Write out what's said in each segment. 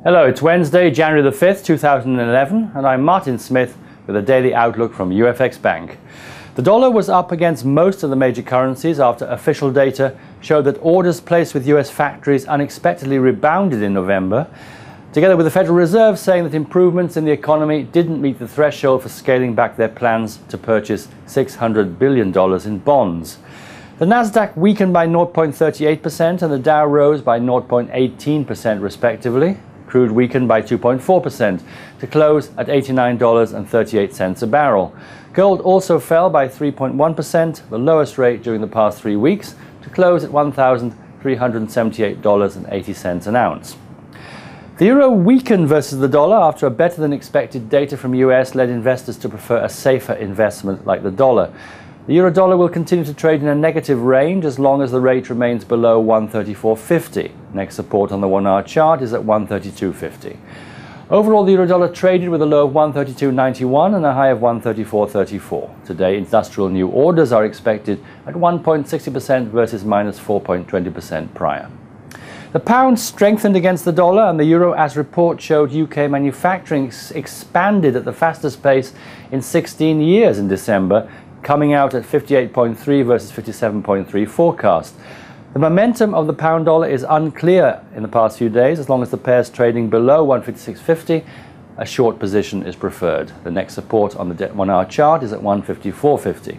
Hello, it's Wednesday, January the 5th, 2011, and I'm Martin Smith with a daily outlook from UFXBank. The dollar was up against most of the major currencies after official data showed that orders placed with US factories unexpectedly rebounded in November, together with the Federal Reserve saying that improvements in the economy didn't meet the threshold for scaling back their plans to purchase $600 billion in bonds. The Nasdaq weakened by 0.38% and the Dow rose by 0.18% respectively. Crude weakened by 2.4% to close at $89.38 a barrel. Gold also fell by 3.1%, the lowest rate during the past 3 weeks, to close at $1,378.80 an ounce. The euro weakened versus the dollar after a better than expected data from US led investors to prefer a safer investment like the dollar. The euro-dollar will continue to trade in a negative range as long as the rate remains below 134.50. Next support on the 1-hour chart is at 132.50. Overall, the euro-dollar traded with a low of 132.91 and a high of 134.34. Today, industrial new orders are expected at 1.60% versus minus 4.20% prior. The pound strengthened against the dollar and the euro, as reports showed UK manufacturing expanded at the fastest pace in 16 years in December, coming out at 58.3 versus 57.3 forecast. The momentum of the pound dollar is unclear in the past few days. As long as the pair is trading below 156.50, a short position is preferred. The next support on the 1-hour chart is at 154.50.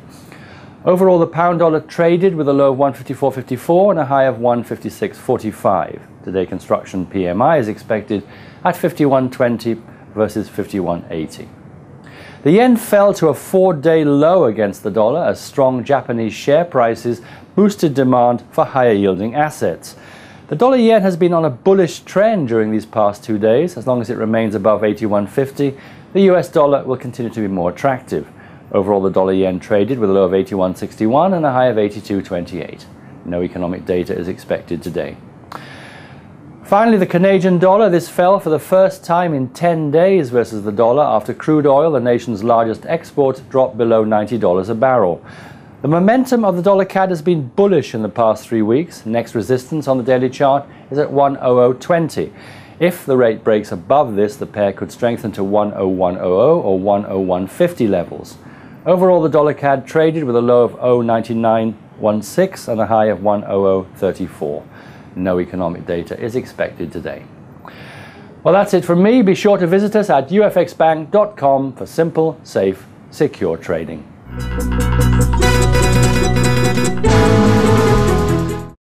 Overall, the pound dollar traded with a low of 154.54 and a high of 156.45. Today, construction PMI is expected at 51.20 versus 51.80. The yen fell to a 4-day low against the dollar as strong Japanese share prices boosted demand for higher yielding assets. The dollar-yen has been on a bullish trend during these past 2 days. As long as it remains above 81.50, the US dollar will continue to be more attractive. Overall, the dollar-yen traded with a low of 81.61 and a high of 82.28. No economic data is expected today. Finally, the Canadian dollar. This fell for the first time in 10 days versus the dollar after crude oil, the nation's largest export, dropped below $90 a barrel. The momentum of the dollar CAD has been bullish in the past 3 weeks. Next resistance on the daily chart is at 100.20. If the rate breaks above this, the pair could strengthen to 101.00 or 101.50 levels. Overall, the dollar CAD traded with a low of 0.9916 and a high of 100.34. No economic data is expected today. Well, that's it from me. Be sure to visit us at ufxbank.com for simple, safe, secure trading.